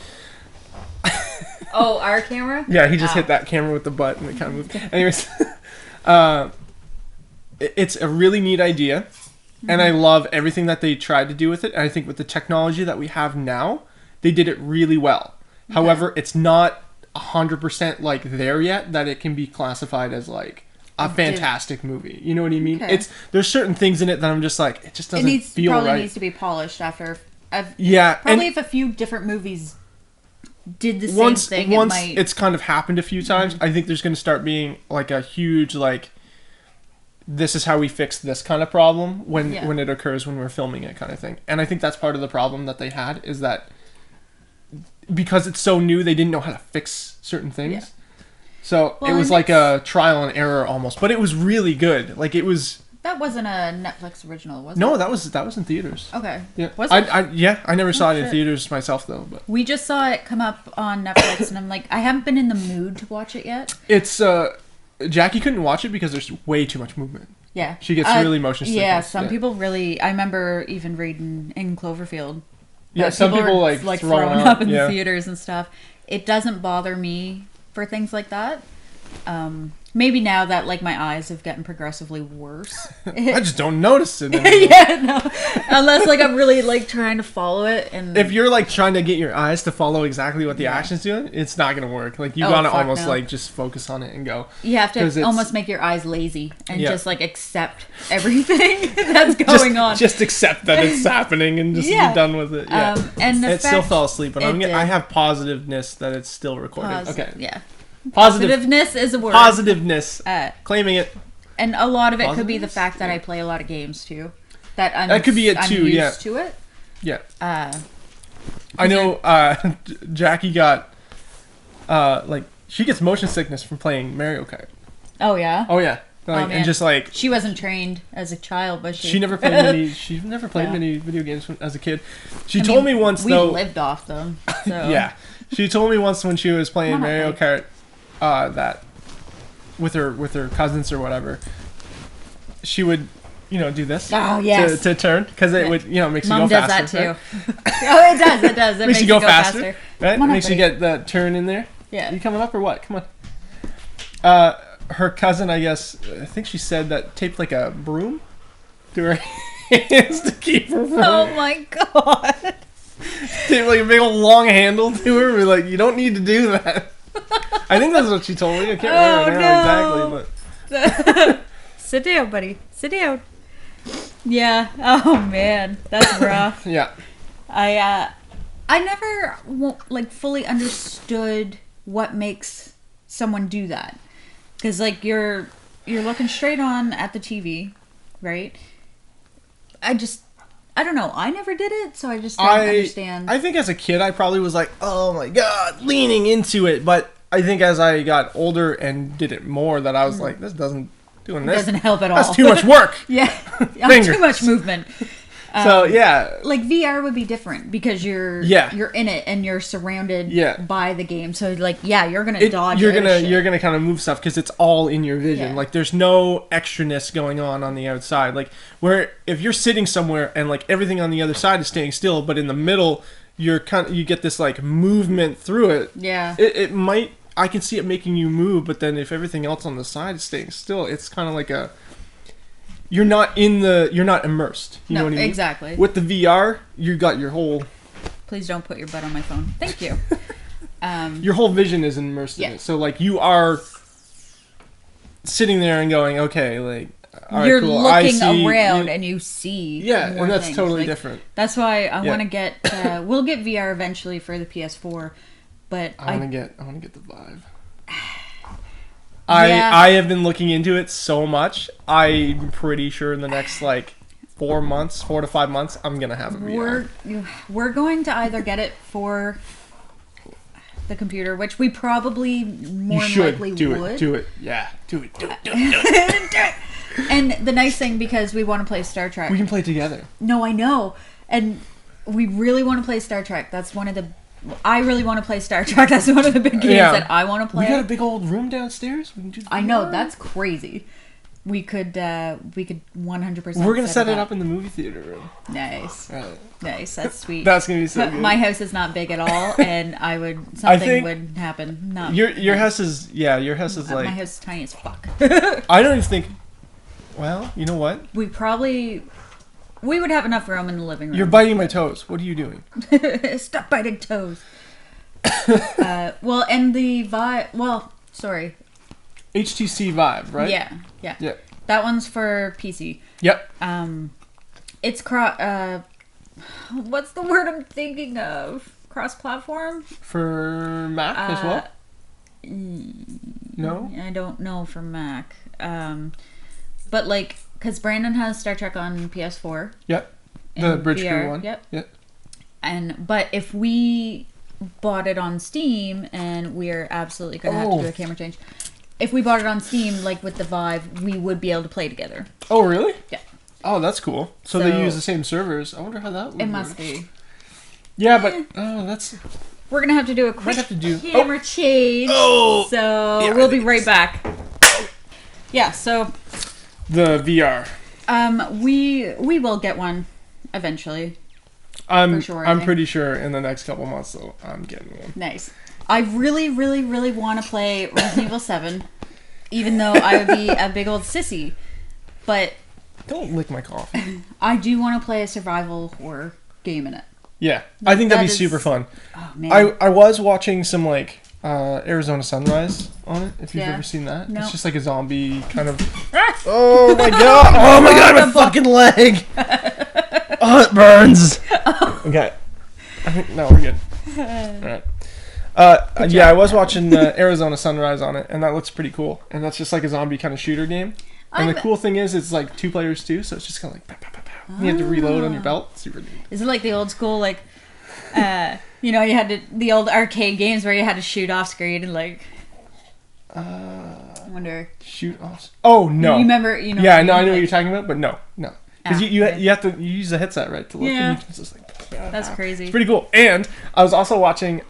[SPEAKER 1] Oh, our camera?
[SPEAKER 2] Yeah, he just hit that camera with the butt, and it kind of moved. Anyways, it's a really neat idea. And I love everything that they tried to do with it. And I think with the technology that we have now, they did it really well. Okay. However, it's not 100% like there yet that it can be classified as like a fantastic movie. You know what I mean? Okay. There's certain things in it that I'm just like, it just doesn't feel right. It probably
[SPEAKER 1] needs to be polished after.
[SPEAKER 2] Probably
[SPEAKER 1] if a few different movies did the same thing.
[SPEAKER 2] Once it's kind of happened a few times, I think there's going to start being like a huge like, this is how we fix this kind of problem when it occurs when we're filming it kind of thing. And I think that's part of the problem that they had is that because it's so new, they didn't know how to fix certain things. Yeah. So it was like a trial and error almost, but it was really good. Like it was...
[SPEAKER 1] That wasn't a Netflix original, was it?
[SPEAKER 2] No, that was in theaters.
[SPEAKER 1] Okay.
[SPEAKER 2] Yeah.
[SPEAKER 1] Was it?
[SPEAKER 2] I never saw it in theaters myself though. But
[SPEAKER 1] we just saw it come up on Netflix and I'm like, I haven't been in the mood to watch it yet.
[SPEAKER 2] It's... Jackie couldn't watch it because there's way too much movement.
[SPEAKER 1] Yeah.
[SPEAKER 2] She gets really motion sickness.
[SPEAKER 1] Yeah, some people really... I remember even reading in Cloverfield.
[SPEAKER 2] Yeah, some people
[SPEAKER 1] like throwing up in the theaters and stuff. It doesn't bother me for things like that. Maybe now that like my eyes have gotten progressively worse.
[SPEAKER 2] I just don't notice it anymore.
[SPEAKER 1] Yeah, no. Unless like I'm really like trying to follow it, and
[SPEAKER 2] if you're like trying to get your eyes to follow exactly what the action's doing, it's not gonna work. Like you gotta almost like just focus on it and go.
[SPEAKER 1] You have to almost make your eyes lazy and just like accept everything that's going on.
[SPEAKER 2] Just accept that it's happening and just be done with it. Yeah.
[SPEAKER 1] And
[SPEAKER 2] it still fell asleep, but I have positiveness that it's still recorded. Okay.
[SPEAKER 1] Yeah. Positiveness is a word.
[SPEAKER 2] Positiveness. Claiming it.
[SPEAKER 1] And a lot of it could be the fact that I play a lot of games too. That
[SPEAKER 2] could be it too.
[SPEAKER 1] I'm used to it.
[SPEAKER 2] Yeah. I know. Jackie got like she gets motion sickness from playing Mario Kart.
[SPEAKER 1] Oh yeah.
[SPEAKER 2] Oh yeah. Like, and just like
[SPEAKER 1] she wasn't trained as a child, was she?
[SPEAKER 2] She never played many. She never played many video games as a kid. She told me once
[SPEAKER 1] we
[SPEAKER 2] though.
[SPEAKER 1] We lived off them. So.
[SPEAKER 2] Yeah. She told me once when she was playing Mario Kart. That with her cousins or whatever, she would do this to turn because it would makes
[SPEAKER 1] Mom
[SPEAKER 2] you go faster.
[SPEAKER 1] Mom does that too. Oh, it does. It makes you go faster.
[SPEAKER 2] Right? It makes you get that turn in there.
[SPEAKER 1] Yeah.
[SPEAKER 2] You coming up or what? Come on. Her cousin, I think she said that taped like a broom to her hands to keep her from.
[SPEAKER 1] Oh my god.
[SPEAKER 2] Taped like a big old long handle to her. We're like, you don't need to do that. I think that's what she told me. I can't remember now exactly, but
[SPEAKER 1] sit down, buddy. Sit down. Yeah. Oh man, that's rough.
[SPEAKER 2] Yeah.
[SPEAKER 1] I never like fully understood what makes someone do that, because like you're looking straight on at the TV, right? I don't know. I never did it, so I just don't understand.
[SPEAKER 2] I think as a kid, I probably was like, oh my god, leaning into it. But I think as I got older and did it more, that I was like, this doesn't help at all. That's too much work.
[SPEAKER 1] Yeah. Too much movement.
[SPEAKER 2] So yeah,
[SPEAKER 1] like VR would be different because you're in it and you're surrounded by the game. So like you're gonna dodge.
[SPEAKER 2] You're gonna kind of move stuff because it's all in your vision. Yeah. Like there's no extraness going on the outside. Like where if you're sitting somewhere and like everything on the other side is staying still, but in the middle you get this like movement through it.
[SPEAKER 1] Yeah.
[SPEAKER 2] It might, I can see it making you move, but then if everything else on the side is staying still, it's kind of like you're not immersed. You know what I mean?
[SPEAKER 1] Exactly.
[SPEAKER 2] With the VR, you got your whole.
[SPEAKER 1] Please don't put your butt on my phone. Thank you.
[SPEAKER 2] Your whole vision is immersed in it. So like you are sitting there and going, okay, like.
[SPEAKER 1] You're
[SPEAKER 2] cool.
[SPEAKER 1] looking around and you see more
[SPEAKER 2] and that's
[SPEAKER 1] things.
[SPEAKER 2] totally
[SPEAKER 1] like,
[SPEAKER 2] different.
[SPEAKER 1] That's why I want to get we'll get VR eventually for the PS4, but I want
[SPEAKER 2] to get the Vive. I have been looking into it so much. I'm pretty sure in the next like 4 to 5 months I'm going to have a VR.
[SPEAKER 1] We're going to either get it for the computer, which we probably more than likely would.
[SPEAKER 2] Do it. Yeah. Do it. Do it.
[SPEAKER 1] And the nice thing, because we want to play Star Trek.
[SPEAKER 2] We can play together.
[SPEAKER 1] No, I know. And we really want to play Star Trek. That's one of the... I really want to play Star Trek. That's one of the big games that I want to play.
[SPEAKER 2] We got a big old room downstairs. We can do
[SPEAKER 1] I know. That's crazy. We could 100%.
[SPEAKER 2] We're going to set it up in the movie theater room.
[SPEAKER 1] Nice.
[SPEAKER 2] Right.
[SPEAKER 1] Nice. That's sweet.
[SPEAKER 2] That's going to be so good.
[SPEAKER 1] My house is not big at all, and something would happen.
[SPEAKER 2] Your house is... Yeah, your house is like...
[SPEAKER 1] My house is tiny as fuck.
[SPEAKER 2] I don't even think... Well, you know what?
[SPEAKER 1] We would have enough room in the living room.
[SPEAKER 2] You're biting my toes. What are you doing?
[SPEAKER 1] Stop biting toes. And the Vive... Well, sorry.
[SPEAKER 2] HTC Vive, right?
[SPEAKER 1] Yeah. That one's for PC.
[SPEAKER 2] Yep.
[SPEAKER 1] It's what's the word I'm thinking of? Cross-platform?
[SPEAKER 2] For Mac as well? No?
[SPEAKER 1] I don't know for Mac. But like, because Brandon has Star Trek on PS4.
[SPEAKER 2] Yep. The Bridge Crew one.
[SPEAKER 1] Yep. But if we bought it on Steam, and we're absolutely going to have to do a camera change. If we bought it on Steam, like with the Vive, we would be able to play together.
[SPEAKER 2] Oh, really?
[SPEAKER 1] Yeah.
[SPEAKER 2] Oh, that's cool. So they use the same servers. I wonder how that would work.
[SPEAKER 1] It must be.
[SPEAKER 2] Yeah, but that's...
[SPEAKER 1] We're going to have to do a quick camera change.
[SPEAKER 2] Oh!
[SPEAKER 1] So we'll be right back. Yeah, so...
[SPEAKER 2] The VR.
[SPEAKER 1] We will get one eventually.
[SPEAKER 2] I'm
[SPEAKER 1] for sure,
[SPEAKER 2] I'm pretty sure in the next couple months, though, I'm getting one.
[SPEAKER 1] Nice. I really, really, really want to play Resident Evil 7, even though I would be a big old sissy. But
[SPEAKER 2] don't lick my coffee.
[SPEAKER 1] I do want to play a survival horror game in it.
[SPEAKER 2] Yeah, I think that'd be super fun.
[SPEAKER 1] Oh man,
[SPEAKER 2] I was watching some like Arizona Sunrise on it. If you've ever seen that,
[SPEAKER 1] no.
[SPEAKER 2] It's just like a zombie kind of. Oh my god! Oh my god! My fucking leg! Oh, it burns. Okay, I think no, we're good. All right. Yeah, I was watching Arizona Sunrise on it, and that looks pretty cool. And that's just like a zombie kind of shooter game. And the cool thing is, it's like 2 players too, so it's just kind of like pow, pow, pow, pow. You have to reload on your belt. Super neat.
[SPEAKER 1] Is it like the old school, like, you know, you had the old arcade games where you had to shoot off screen and like. I wonder.
[SPEAKER 2] Shoot off. Oh no.
[SPEAKER 1] You remember? You know.
[SPEAKER 2] Yeah, no, I know what you're talking about, but no. Because you have to use the headset, right, to look.
[SPEAKER 1] Yeah.
[SPEAKER 2] And you just like,
[SPEAKER 1] that's crazy.
[SPEAKER 2] It's pretty cool. And I was also watching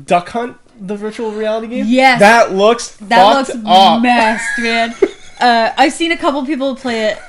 [SPEAKER 2] Duck Hunt, the virtual reality game.
[SPEAKER 1] Yes.
[SPEAKER 2] That looks
[SPEAKER 1] messed, man. I've seen a couple people play it,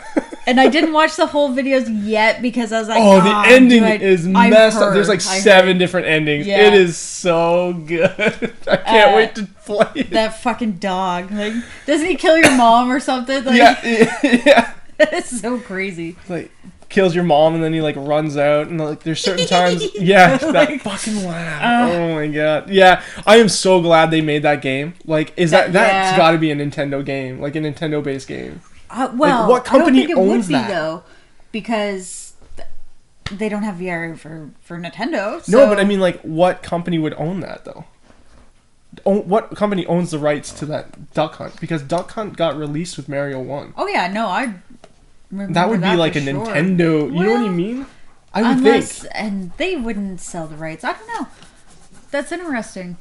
[SPEAKER 1] and I didn't watch the whole videos yet because I was like,
[SPEAKER 2] the ending is messed up. There's like 7 different endings. Yeah. It is so good. I can't wait to play it.
[SPEAKER 1] That fucking dog. Like, doesn't he kill your mom or something? Like,
[SPEAKER 2] yeah.
[SPEAKER 1] It's so crazy.
[SPEAKER 2] Like, kills your mom and then he like runs out and like there's certain times that fucking laugh. Oh my god. Yeah, I am so glad they made that game. Like, that's got to be a Nintendo game, like a Nintendo based game.
[SPEAKER 1] Well,
[SPEAKER 2] like, what company
[SPEAKER 1] I don't think it
[SPEAKER 2] owns
[SPEAKER 1] would
[SPEAKER 2] that
[SPEAKER 1] be, though, because they don't have VR for Nintendo. So.
[SPEAKER 2] No, but I mean, like, what company would own that though? What company owns the rights to that Duck Hunt? Because Duck Hunt got released with Mario 1.
[SPEAKER 1] Oh yeah, no, I.
[SPEAKER 2] That would be like a Nintendo. You know what I mean? I would think.
[SPEAKER 1] And they wouldn't sell the rights. I don't know. That's interesting.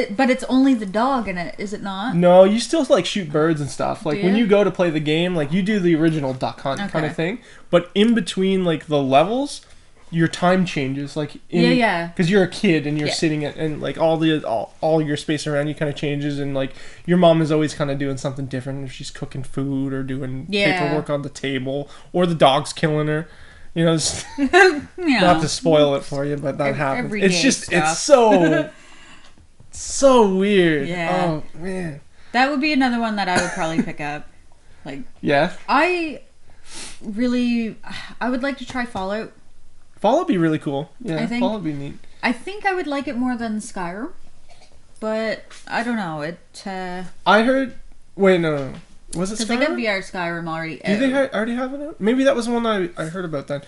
[SPEAKER 1] But it's only the dog in it, is it not?
[SPEAKER 2] No, you still like shoot birds and stuff. Like when you go to play the game, like you do the original Duck Hunt kind of thing. But in between like the levels, your time changes. Like because you're a kid and you're sitting at and like all your space around you kind of changes and like your mom is always kind of doing something different if she's cooking food or doing paperwork on the table or the dog's killing her. You know, just,
[SPEAKER 1] You
[SPEAKER 2] not
[SPEAKER 1] know,
[SPEAKER 2] to spoil it for you, but that happens.
[SPEAKER 1] everyday
[SPEAKER 2] It's just,
[SPEAKER 1] stuff.
[SPEAKER 2] it's so weird.
[SPEAKER 1] Yeah.
[SPEAKER 2] Oh, man.
[SPEAKER 1] That would be another one that I would probably pick up. Like,
[SPEAKER 2] Yeah.
[SPEAKER 1] I would like to try Fallout.
[SPEAKER 2] Fallout would be really cool. Yeah,
[SPEAKER 1] I think-
[SPEAKER 2] Fallout would be neat.
[SPEAKER 1] I think I would like it more than Skyrim, but I don't know.
[SPEAKER 2] I heard... Wait, no. Was it
[SPEAKER 1] Because they got
[SPEAKER 2] Skyrim?
[SPEAKER 1] VR Skyrim already.
[SPEAKER 2] Do they already have it out? Maybe that was the one I heard about then.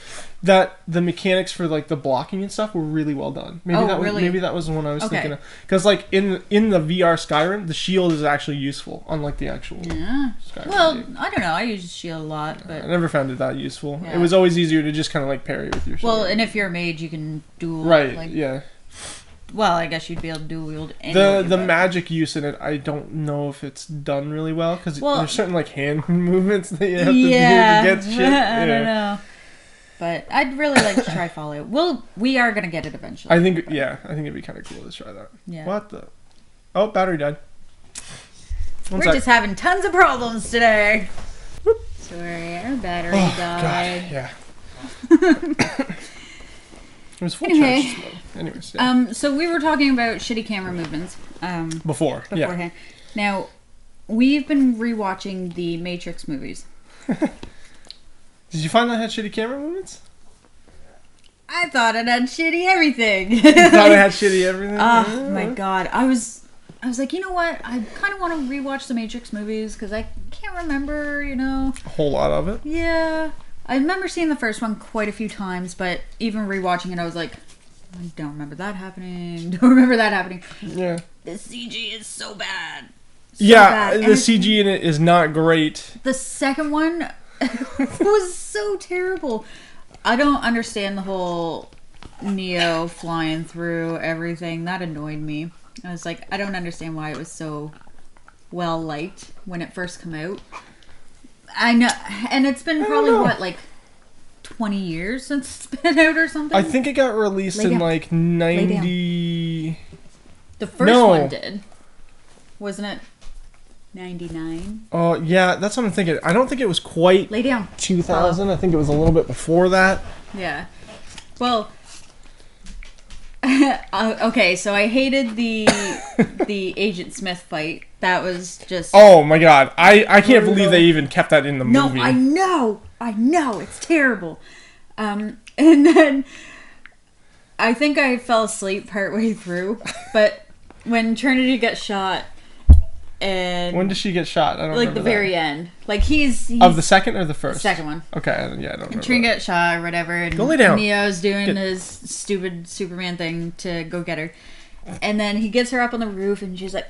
[SPEAKER 2] That the mechanics for like the blocking and stuff were really well done. Maybe maybe that was the one I was thinking of. Because like in the VR Skyrim, the shield is actually useful, unlike the actual Skyrim
[SPEAKER 1] Well,
[SPEAKER 2] game.
[SPEAKER 1] I don't know. I use shield a lot, but
[SPEAKER 2] I never found it that useful.
[SPEAKER 1] Yeah.
[SPEAKER 2] It was always easier to just kind of like parry with your shield.
[SPEAKER 1] well, and if you're a mage, you can duel.
[SPEAKER 2] right,
[SPEAKER 1] Like,
[SPEAKER 2] yeah.
[SPEAKER 1] Well, I guess you'd be able to dual wield anyway.
[SPEAKER 2] The
[SPEAKER 1] but-
[SPEAKER 2] magic use in it, I don't know if it's done really well because
[SPEAKER 1] Well-
[SPEAKER 2] there's certain like hand movements that you have to
[SPEAKER 1] Yeah,
[SPEAKER 2] do to get shit.
[SPEAKER 1] I don't know. But I'd really like to try Fallout. We are gonna get it eventually.
[SPEAKER 2] I think it'd be kind of cool to try that.
[SPEAKER 1] Yeah.
[SPEAKER 2] What the? Oh, battery died. One
[SPEAKER 1] We're
[SPEAKER 2] sec.
[SPEAKER 1] just having tons of problems today. Sorry, our battery died.
[SPEAKER 2] God, yeah. It was full
[SPEAKER 1] Anyway.
[SPEAKER 2] charge. Anyways, yeah.
[SPEAKER 1] So we were talking about shitty camera movements.
[SPEAKER 2] Before, yeah.
[SPEAKER 1] Beforehand. Now, we've been rewatching the Matrix movies.
[SPEAKER 2] Did you find that had shitty camera movements?
[SPEAKER 1] I thought it had shitty everything.
[SPEAKER 2] You thought it had shitty everything?
[SPEAKER 1] Oh my god. I was like, you know what? I kind of want to rewatch the Matrix movies because I can't remember,
[SPEAKER 2] A whole lot of it.
[SPEAKER 1] Yeah. I remember seeing the first one quite a few times, but even rewatching it, I was like, I don't remember that happening. Don't remember that happening.
[SPEAKER 2] Yeah.
[SPEAKER 1] The CG is so bad.
[SPEAKER 2] Yeah,
[SPEAKER 1] bad.
[SPEAKER 2] the CG in it is not great.
[SPEAKER 1] The second one was so terrible. I don't understand the whole Neo flying through everything. That annoyed me. I was like, I don't understand why it was so well liked when it first came out. I know, and it's been probably what, like 20 years since it's been out or something.
[SPEAKER 2] I think it got released
[SPEAKER 1] Lay
[SPEAKER 2] in
[SPEAKER 1] down.
[SPEAKER 2] like 90.
[SPEAKER 1] The first
[SPEAKER 2] No.
[SPEAKER 1] one did, wasn't it? 99.
[SPEAKER 2] Oh yeah, that's what I'm thinking. I don't think it was quite
[SPEAKER 1] Lay down.
[SPEAKER 2] 2000. I think it was a little bit before that.
[SPEAKER 1] Yeah. Well. Okay, so I hated the Agent Smith fight. That was just.
[SPEAKER 2] Oh my god, I can't
[SPEAKER 1] Brutal.
[SPEAKER 2] believe they even kept that in the
[SPEAKER 1] No,
[SPEAKER 2] movie.
[SPEAKER 1] I know, it's terrible. And then I think I fell asleep partway through, but when Trinity gets shot, and
[SPEAKER 2] When does she get shot? I don't
[SPEAKER 1] like
[SPEAKER 2] remember
[SPEAKER 1] the
[SPEAKER 2] that.
[SPEAKER 1] very end, like he's
[SPEAKER 2] Of the second or the first?
[SPEAKER 1] second one.
[SPEAKER 2] Okay, yeah, I don't remember.
[SPEAKER 1] Trinity gets shot or whatever, and
[SPEAKER 2] Go lay down.
[SPEAKER 1] Neo's doing
[SPEAKER 2] Get-
[SPEAKER 1] his stupid Superman thing to go get her. And then he gets her up on the roof and she's like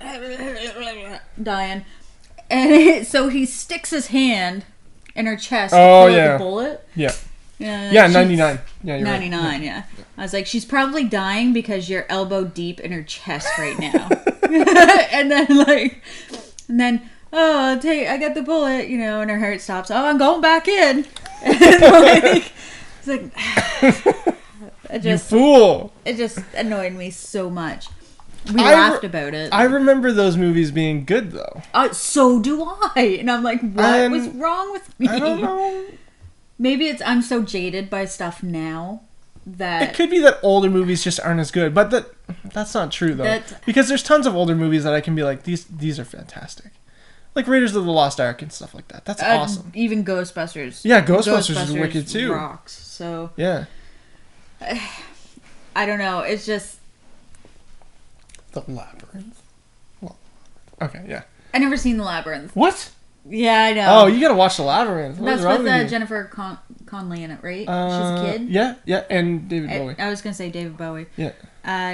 [SPEAKER 1] dying. And so he sticks his hand in her chest to
[SPEAKER 2] Oh,
[SPEAKER 1] pull out
[SPEAKER 2] yeah.
[SPEAKER 1] the bullet.
[SPEAKER 2] Yeah.
[SPEAKER 1] Yeah,
[SPEAKER 2] Yeah,
[SPEAKER 1] she's-
[SPEAKER 2] 99. Yeah, you're
[SPEAKER 1] 99,
[SPEAKER 2] right.
[SPEAKER 1] yeah. I was like, she's probably dying because you're elbow deep in her chest right now. and then, I got the bullet, and her heart stops. Oh, I'm going back in. And like, it's like,
[SPEAKER 2] You fool!
[SPEAKER 1] it just annoyed me so much. We
[SPEAKER 2] I
[SPEAKER 1] laughed about it.
[SPEAKER 2] I remember those movies being good, though.
[SPEAKER 1] So do I. And I'm like, what was wrong with me?
[SPEAKER 2] I don't know.
[SPEAKER 1] Maybe I'm so jaded by stuff now that...
[SPEAKER 2] It could be that older movies just aren't as good, but that's not true, though. Because there's tons of older movies that I can be like, these are fantastic. Like Raiders of the Lost Ark and stuff like that. That's awesome.
[SPEAKER 1] Even Ghostbusters.
[SPEAKER 2] Yeah, Ghostbusters is wicked, too.
[SPEAKER 1] Rocks. So,
[SPEAKER 2] Yeah.
[SPEAKER 1] I don't know. It's just...
[SPEAKER 2] The Labyrinth. Well, okay, yeah.
[SPEAKER 1] I never seen The Labyrinth.
[SPEAKER 2] What?
[SPEAKER 1] Yeah, I know.
[SPEAKER 2] Oh, you gotta watch The Labyrinth. What
[SPEAKER 1] That's
[SPEAKER 2] is wrong
[SPEAKER 1] with
[SPEAKER 2] with you?
[SPEAKER 1] Jennifer Connelly in it, right? She's a kid?
[SPEAKER 2] Yeah, and David Bowie.
[SPEAKER 1] I was going to say David Bowie.
[SPEAKER 2] Yeah.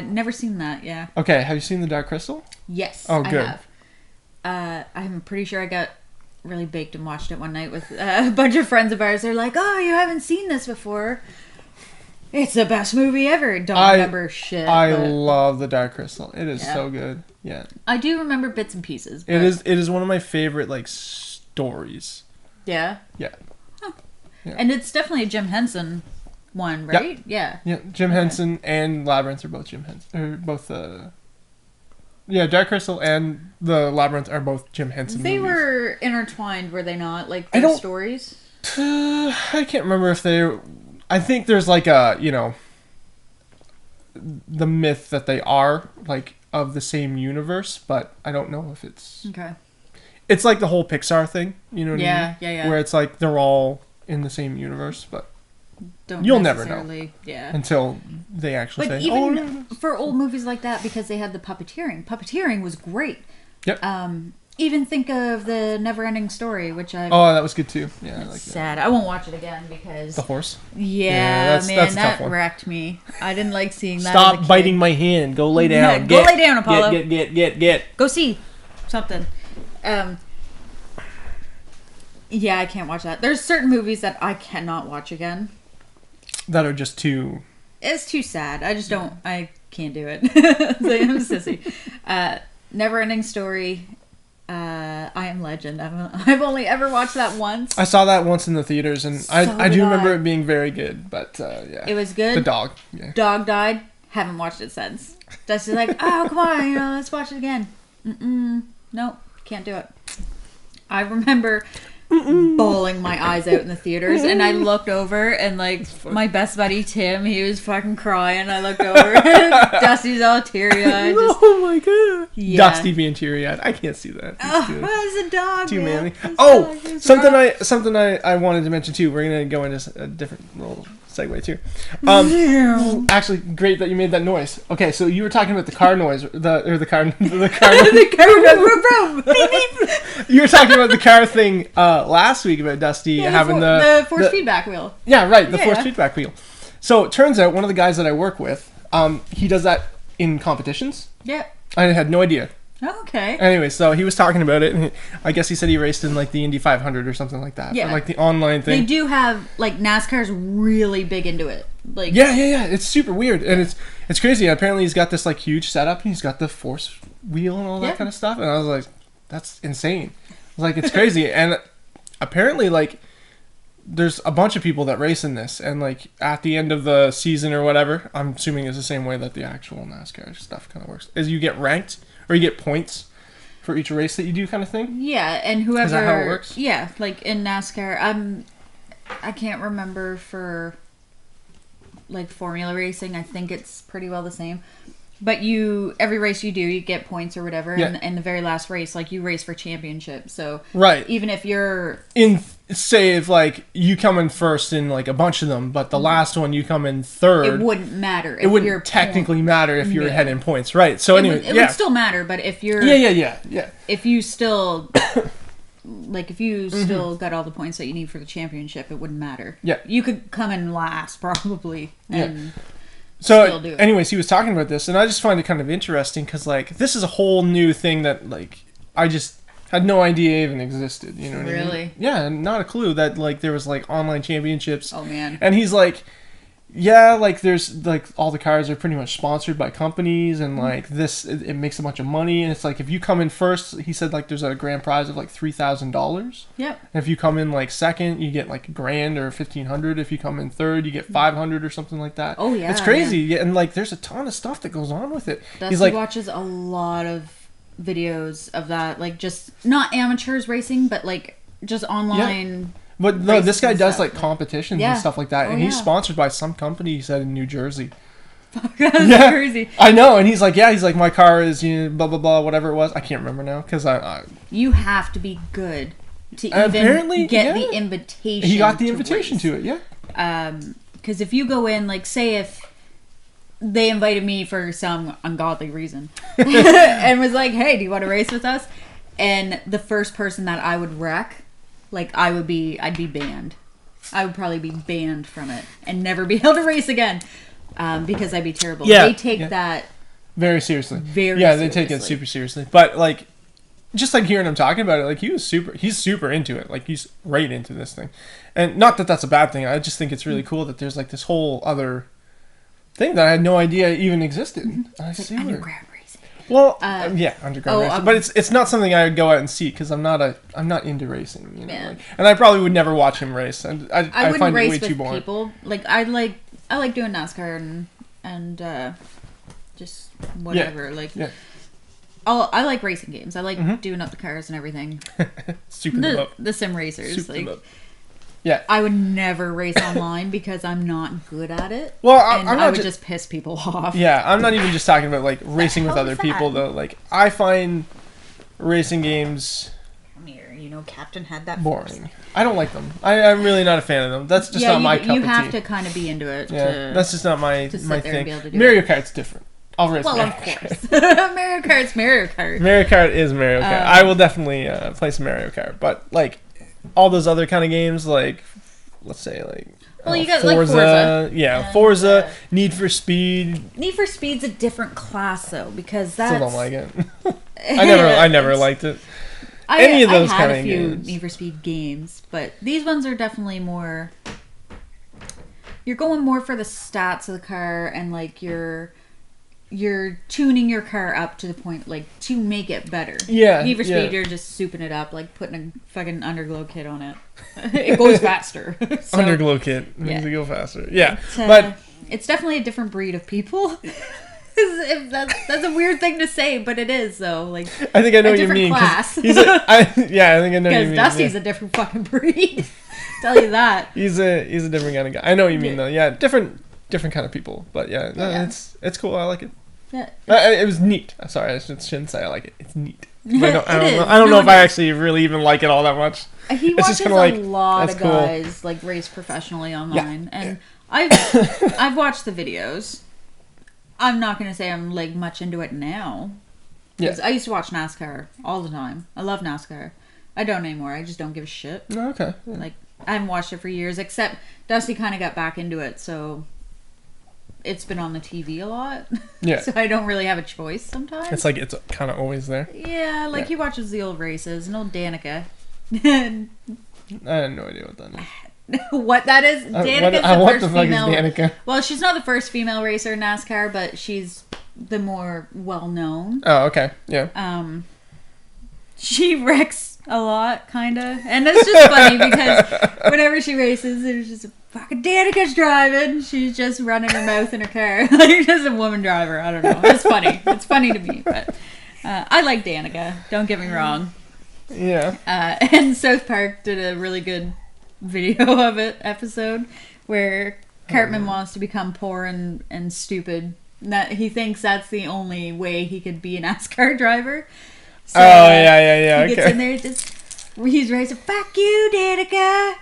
[SPEAKER 1] Never seen that, yeah.
[SPEAKER 2] Okay, have you seen The Dark Crystal?
[SPEAKER 1] Yes,
[SPEAKER 2] Oh, good.
[SPEAKER 1] I have. I'm pretty sure I got really baked and watched it one night with a bunch of friends of ours. They're like, oh, you haven't seen this before. It's the best movie ever. Don't remember shit.
[SPEAKER 2] I
[SPEAKER 1] but
[SPEAKER 2] love The Dark Crystal. It is
[SPEAKER 1] Yeah.
[SPEAKER 2] so good. Yeah.
[SPEAKER 1] I do remember bits and pieces. But
[SPEAKER 2] It is one of my favorite like stories.
[SPEAKER 1] Yeah.
[SPEAKER 2] Yeah. Yeah.
[SPEAKER 1] And it's definitely a Jim Henson one, right? Yeah.
[SPEAKER 2] Yeah, Jim Henson and Labyrinth are both Jim Henson. Or both yeah, Dark Crystal and The Labyrinth are both Jim Henson
[SPEAKER 1] They
[SPEAKER 2] movies.
[SPEAKER 1] were intertwined, were they not? Like
[SPEAKER 2] I
[SPEAKER 1] their
[SPEAKER 2] don't-
[SPEAKER 1] stories?
[SPEAKER 2] I can't remember if they I think there's like a, the myth that they are like of the same universe, but I don't know if it's
[SPEAKER 1] okay.
[SPEAKER 2] It's like the whole Pixar thing, you know what I mean?
[SPEAKER 1] Yeah.
[SPEAKER 2] Where it's like they're all in the same universe, but
[SPEAKER 1] Don't
[SPEAKER 2] you'll never know.
[SPEAKER 1] Yeah.
[SPEAKER 2] Until they actually
[SPEAKER 1] But
[SPEAKER 2] say,
[SPEAKER 1] even
[SPEAKER 2] no.
[SPEAKER 1] for old movies like that, because they had the puppeteering. Puppeteering was great.
[SPEAKER 2] Yep.
[SPEAKER 1] Even think of the Neverending Story, which I...
[SPEAKER 2] Oh, that was good too. Yeah, I like that.
[SPEAKER 1] Sad. I won't watch it again because...
[SPEAKER 2] The horse?
[SPEAKER 1] Yeah,
[SPEAKER 2] that's
[SPEAKER 1] man,
[SPEAKER 2] a tough
[SPEAKER 1] that
[SPEAKER 2] one.
[SPEAKER 1] wrecked me. I didn't like seeing that.
[SPEAKER 2] Stop biting my hand. Go lay down.
[SPEAKER 1] Go lay down, Apollo.
[SPEAKER 2] Get.
[SPEAKER 1] Go see something. Yeah, I can't watch that. There's certain movies that I cannot watch again.
[SPEAKER 2] That are just too...
[SPEAKER 1] It's too sad. I just don't... I can't do it. I'm a sissy. Neverending Story... I Am Legend. I've only ever watched that once.
[SPEAKER 2] I saw that once in the theaters, and I do remember it being very good. But yeah,
[SPEAKER 1] it was good.
[SPEAKER 2] The dog. Yeah.
[SPEAKER 1] Dog died. Haven't watched it since. Dusty's like, oh come on, let's watch it again. Nope, can't do it. I remember bawling my eyes out in the theaters, and I looked over, and like my best buddy Tim, he was fucking crying. I looked over, Dusty's all teary-eyed.
[SPEAKER 2] Oh my god,
[SPEAKER 1] yeah.
[SPEAKER 2] Dusty being teary-eyed. I can't see that.
[SPEAKER 1] It's a dog.
[SPEAKER 2] Too manly.
[SPEAKER 1] It's
[SPEAKER 2] Something I wanted to mention too. We're gonna go into a different little segue too. Actually, great that you made that noise. Okay, so you were talking about the car noise, the car You were talking about the car thing last week about Dusty having
[SPEAKER 1] the force feedback wheel.
[SPEAKER 2] Yeah, right, the force feedback wheel. So it turns out one of the guys that I work with, he does that in competitions.
[SPEAKER 1] Yeah.
[SPEAKER 2] I had no idea.
[SPEAKER 1] Oh, okay.
[SPEAKER 2] Anyway, so he was talking about it, and I guess he said he raced in like the Indy 500 or something like that.
[SPEAKER 1] Yeah.
[SPEAKER 2] For, like the online thing.
[SPEAKER 1] They do have like NASCAR's really big into it. Like
[SPEAKER 2] yeah. It's super weird, and it's crazy. Apparently, he's got this like huge setup, and he's got the force wheel and all that kind of stuff. And I was like, that's insane. I was like, it's crazy. And apparently, like, there's a bunch of people that race in this, and like at the end of the season or whatever, I'm assuming it's the same way that the actual NASCAR stuff kind of works. Is you get ranked or you get points for each race that you do, kind of thing.
[SPEAKER 1] Yeah, and whoever.
[SPEAKER 2] Is that how it works?
[SPEAKER 1] Yeah, like in NASCAR, I can't remember for like formula racing. I think it's pretty well the same. But every race you do, you get points or whatever.
[SPEAKER 2] Yeah.
[SPEAKER 1] And in the very last race, like you race for championship. So
[SPEAKER 2] right,
[SPEAKER 1] even if you're
[SPEAKER 2] say if like you come in first in like a bunch of them, but the last one you come in third,
[SPEAKER 1] it wouldn't matter.
[SPEAKER 2] It wouldn't technically matter if you're ahead in points, right? So anyway,
[SPEAKER 1] it would still matter. But if you're
[SPEAKER 2] yeah.
[SPEAKER 1] If you still still got all the points that you need for the championship, it wouldn't matter.
[SPEAKER 2] Yeah,
[SPEAKER 1] you could come in last probably. And
[SPEAKER 2] so anyways, he was talking about this, and I just find it kind of interesting because like this is a whole new thing that like I just had no idea even existed. You know what I mean?
[SPEAKER 1] Really?
[SPEAKER 2] Yeah, not a clue that like there was like online championships.
[SPEAKER 1] Oh man!
[SPEAKER 2] And he's like, yeah, like there's like all the cars are pretty much sponsored by companies, and like it makes a bunch of money. And it's like if you come in first, he said like there's a grand prize of like $3,000.
[SPEAKER 1] Yep.
[SPEAKER 2] And if you come in like second, you get like $1,000 or $1,500. If you come in third, you get $500 or something like that.
[SPEAKER 1] Oh yeah,
[SPEAKER 2] it's crazy. Yeah, and like there's a ton of stuff that goes on with it.
[SPEAKER 1] Dusty
[SPEAKER 2] like
[SPEAKER 1] watches a lot of videos of that, like just not amateurs racing, but like just online.
[SPEAKER 2] Yeah. But no, this guy does like competitions and stuff like that, and he's
[SPEAKER 1] yeah.
[SPEAKER 2] sponsored by some company. He said in New Jersey.
[SPEAKER 1] That's crazy.
[SPEAKER 2] I know, and he's like, my car is blah blah blah, whatever it was. I can't remember now because
[SPEAKER 1] you have to be good to even get the invitation.
[SPEAKER 2] He got the invitation to it, yeah.
[SPEAKER 1] Because if you go in, like, say if they invited me for some ungodly reason and was like, hey, do you want to race with us? And the first person that I would wreck, like I'd be banned. I would probably be banned from it and never be able to race again because I'd be terrible.
[SPEAKER 2] Yeah,
[SPEAKER 1] they take that
[SPEAKER 2] very seriously.
[SPEAKER 1] They
[SPEAKER 2] take it super seriously. But like, just like hearing him talking about it, like he's super into it. Like he's right into this thing, and not that that's a bad thing. I just think it's really cool that there's like this whole other thing that I had no idea even existed.
[SPEAKER 1] Mm-hmm.
[SPEAKER 2] I see
[SPEAKER 1] underground racing.
[SPEAKER 2] Well, underground racing, but it's not something I would go out and see because I'm not into racing, you know. Like, and I probably would never watch him race. And I
[SPEAKER 1] wouldn't
[SPEAKER 2] find
[SPEAKER 1] race
[SPEAKER 2] it way
[SPEAKER 1] with
[SPEAKER 2] too boring.
[SPEAKER 1] People. Like I like doing NASCAR and just whatever. I like racing games. I like doing up the cars and everything.
[SPEAKER 2] Super them up.
[SPEAKER 1] The sim racers.
[SPEAKER 2] Super them up. Yeah.
[SPEAKER 1] I would never race online because I'm not good at it.
[SPEAKER 2] Well,
[SPEAKER 1] I would just piss people off.
[SPEAKER 2] Yeah, I'm not even just talking about like racing with other
[SPEAKER 1] that?
[SPEAKER 2] people though. Like I find racing games
[SPEAKER 1] Come here, Captain had that
[SPEAKER 2] boring.
[SPEAKER 1] first.
[SPEAKER 2] I don't like them. I'm really not a fan of them. That's just not my cup of tea.
[SPEAKER 1] You have to kind of be into it.
[SPEAKER 2] Yeah, that's just not my
[SPEAKER 1] thing.
[SPEAKER 2] Mario Kart's different. I'll race Mario
[SPEAKER 1] of course. Mario Kart's Mario Kart.
[SPEAKER 2] Mario Kart is Mario Kart. I will definitely play some Mario Kart, but like all those other kind of games, like let's say like.
[SPEAKER 1] Well, you got
[SPEAKER 2] Forza,
[SPEAKER 1] like Forza.
[SPEAKER 2] Yeah, Forza, Need for Speed.
[SPEAKER 1] Need for Speed's a different class though, because that's.
[SPEAKER 2] Still don't like it. I never liked it. Any of those kind of games. I had a few
[SPEAKER 1] Need for Speed games, but these ones are definitely more. You're going more for the stats of the car, and like you're tuning your car up to the point like to make it better.
[SPEAKER 2] Yeah.
[SPEAKER 1] Need for Speed, you're just souping it up, like putting a fucking underglow kit on it. It goes faster. So,
[SPEAKER 2] underglow kit makes it go faster. Yeah,
[SPEAKER 1] but it's definitely a different breed of people. That's a weird thing to say, but it is though. Like
[SPEAKER 2] I think I know what you mean.
[SPEAKER 1] Class.
[SPEAKER 2] I think I know what you mean.
[SPEAKER 1] Because Dusty's a different fucking breed. Tell you that.
[SPEAKER 2] He's a different kind of guy. I know what you mean though. Yeah, different kind of people. But yeah, it's cool. I like it.
[SPEAKER 1] Yeah.
[SPEAKER 2] It was neat. Sorry, I shouldn't say I like it. It's neat. I don't know if I actually really even like it all that much.
[SPEAKER 1] He watches a lot of guys like race professionally online, and I've watched the videos. I'm not gonna say I'm like much into it now. Yeah. I used to watch NASCAR all the time. I love NASCAR. I don't anymore. I just don't give a shit.
[SPEAKER 2] Oh, okay. Yeah.
[SPEAKER 1] Like I haven't watched it for years, except Dusty kind of got back into it, so it's been on the TV a lot.
[SPEAKER 2] Yeah.
[SPEAKER 1] So I don't really have a choice sometimes.
[SPEAKER 2] It's like it's kind of always there.
[SPEAKER 1] Yeah, like he watches the old races and old Danica.
[SPEAKER 2] I have no idea what that is.
[SPEAKER 1] What that is? Danica's the first female.
[SPEAKER 2] Danica?
[SPEAKER 1] Well, she's not the first female racer in NASCAR, but she's the more well-known.
[SPEAKER 2] Oh, okay. Yeah.
[SPEAKER 1] She wrecks a lot, kind of. And it's just funny because whenever she races, there's just fucking Danica's driving. She's just running her mouth in her car. Like, just a woman driver. I don't know. It's funny. It's funny to me, but I like Danica. Don't get me wrong.
[SPEAKER 2] Yeah.
[SPEAKER 1] And South Park did a really good video of it episode where Cartman wants to become poor and stupid. That he thinks that's the only way he could be a NASCAR driver. So,
[SPEAKER 2] yeah.
[SPEAKER 1] He gets in there, he's racing. Fuck you, Danica.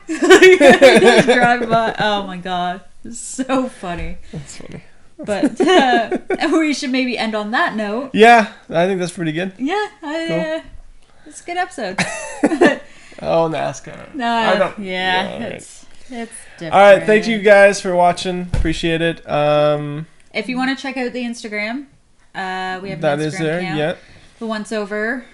[SPEAKER 1] Just driving by. Oh my god, it's so funny.
[SPEAKER 2] That's funny.
[SPEAKER 1] But we should maybe end on that note.
[SPEAKER 2] Yeah, I think that's pretty good.
[SPEAKER 1] Yeah, it's a good episode.
[SPEAKER 2] Oh, NASCAR.
[SPEAKER 1] No,
[SPEAKER 2] I don't.
[SPEAKER 1] Yeah, it's different.
[SPEAKER 2] All right, thank you guys for watching. Appreciate it.
[SPEAKER 1] If you want to check out the Instagram, we have
[SPEAKER 2] that
[SPEAKER 1] an Instagram
[SPEAKER 2] is there.
[SPEAKER 1] account.
[SPEAKER 2] Yeah.
[SPEAKER 1] The Once Over.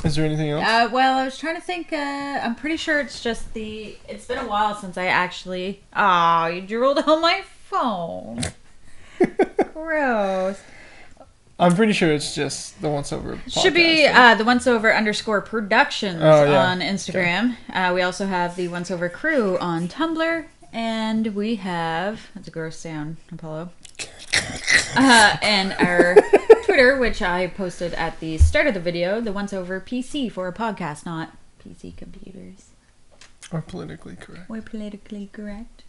[SPEAKER 2] Is there anything else?
[SPEAKER 1] Well, I was trying to think. I'm pretty sure it's just it's been a while since I actually. Oh, you drooled on my phone. Gross.
[SPEAKER 2] I'm pretty sure it's just the Once Over podcast.
[SPEAKER 1] Should be the Once Over _ Productions on Instagram. Okay. We also have the Once Over Crew on Tumblr. And we have... That's a gross sound, Apollo. And our Twitter, which I posted at the start of the video, the Once Over PC for a podcast, not PC computers.
[SPEAKER 2] Or politically correct.
[SPEAKER 1] Or politically correct.